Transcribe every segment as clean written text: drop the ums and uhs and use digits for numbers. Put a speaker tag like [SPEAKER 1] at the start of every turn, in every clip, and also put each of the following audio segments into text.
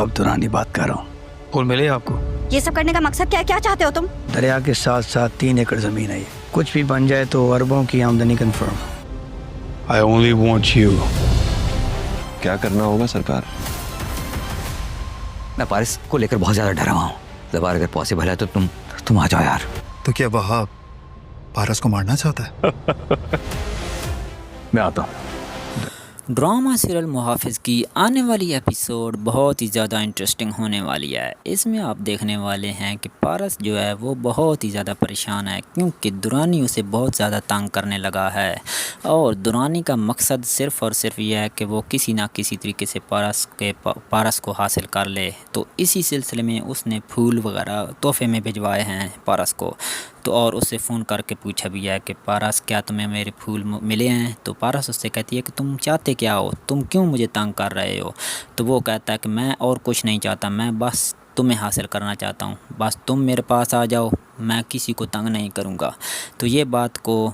[SPEAKER 1] वहाब दुरानी बात कर रहा हूँ। फूल मिले आपको?
[SPEAKER 2] ये सब करने का मकसद क्या है? क्या चाहते हो तुम?
[SPEAKER 1] दरिया के साथ साथ 3 एकड़ जमीन है ये। कुछ भी बन जाए तो अरबों की आमदनी confirm. I only want you.
[SPEAKER 3] क्या करना होगा सरकार?
[SPEAKER 4] मैं पारिस को लेकर बहुत ज़्यादा डरा हुआ हूँ। ज़बार अगर पॉसिबल है तो तुम आ जाओ यार।
[SPEAKER 5] तो क्या वहाब पारस को मारना चाहता है?
[SPEAKER 1] मैं आता हूँ।
[SPEAKER 6] ड्रामा सीरियल मुहाफिज की आने वाली एपिसोड बहुत ही ज़्यादा इंटरेस्टिंग होने वाली है। इसमें आप देखने वाले हैं कि पारस जो है वो बहुत ही ज़्यादा परेशान है, क्योंकि दुरानी उसे बहुत ज़्यादा तंग करने लगा है और दुरानी का मकसद सिर्फ़ और सिर्फ यह है कि वो किसी ना किसी तरीके से पारस को हासिल कर ले। तो इसी सिलसिले में उसने फूल वगैरह तोहफे में भिजवाए हैं पारस को। तो और उससे फ़ोन करके पूछा भी है कि पारस क्या तुम्हें मेरे फूल मिले हैं? तो पारस उससे कहती है कि तुम चाहते क्या हो, तुम क्यों मुझे तंग कर रहे हो? तो वो कहता है कि मैं और कुछ नहीं चाहता, मैं बस तुम्हें हासिल करना चाहता हूँ, बस तुम मेरे पास आ जाओ, मैं किसी को तंग नहीं करूँगा। तो ये बात को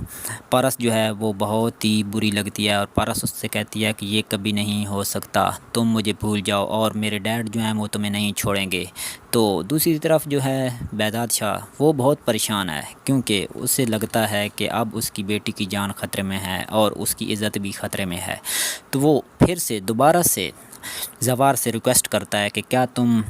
[SPEAKER 6] पारस जो है वो बहुत ही बुरी लगती है और पारस उससे कहती है कि ये कभी नहीं हो सकता, तुम मुझे भूल जाओ और मेरे डैड जो हैं वो तुम्हें नहीं छोड़ेंगे। तो दूसरी तरफ जो है बेदाद शाह वो बहुत परेशान है, क्योंकि उसे लगता है कि अब उसकी बेटी की जान ख़तरे में है और उसकी इज़्ज़त भी ख़तरे में है। तो वो फिर से दोबारा से ज़वार से रिक्वेस्ट करता है कि क्या तुम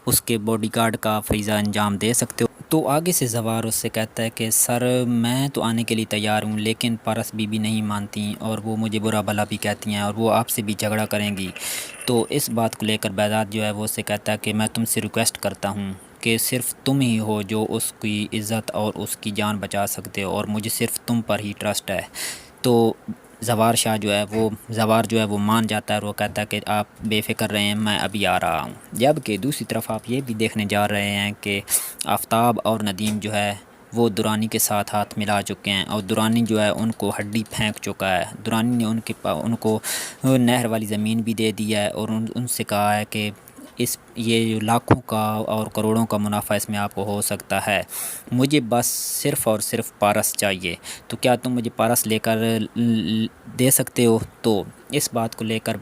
[SPEAKER 6] उसके बॉडीगार्ड का फरीज़ा अंजाम दे सकते हो? तो आगे से ज़वार उससे कहता है कि सर मैं तो आने के लिए तैयार हूँ, लेकिन पारस बीबी नहीं मानती और वो मुझे बुरा भला भी कहती हैं और वो आपसे भी झगड़ा करेंगी। तो इस बात को लेकर बेदाद जो है वो उससे कहता है कि मैं तुमसे रिक्वेस्ट करता हूँ कि सिर्फ़ तुम ही हो जो उसकी इज़्ज़त और उसकी जान बचा सकते हो और मुझे सिर्फ़ तुम पर ही ट्रस्ट है। तो ज़वार जो है वो मान जाता है और वो कहता है कि आप बेफ़िक्र रहें, मैं अभी आ रहा हूँ। जबकि दूसरी तरफ आप ये भी देखने जा रहे हैं कि आफ़ताब और नदीम जो है वो दुरानी के साथ हाथ मिला चुके हैं और दुरानी जो है उनको हड्डी फेंक चुका है। दुरानी ने उनको नहर वाली ज़मीन भी दे दी है और उनसे कहा है कि ये लाखों का और करोड़ों का मुनाफा इसमें आपको हो सकता है, मुझे बस सिर्फ़ और सिर्फ पारस चाहिए। तो क्या तुम मुझे पारस लेकर दे सकते हो? तो इस बात को लेकर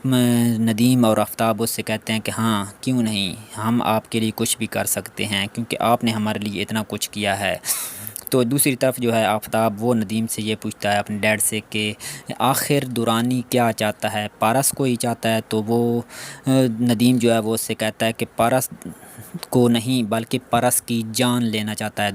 [SPEAKER 6] नदीम और आफ़ताब उससे कहते हैं कि हाँ क्यों नहीं, हम आपके लिए कुछ भी कर सकते हैं क्योंकि आपने हमारे लिए इतना कुछ किया है। तो दूसरी तरफ जो है आफ़ताब वो नदीम से ये पूछता है अपने डैड से कि आखिर दुरानी क्या चाहता है, पारस को ही चाहता है? तो वो नदीम जो है वो उससे कहता है कि पारस को नहीं बल्कि पारस की जान लेना चाहता है।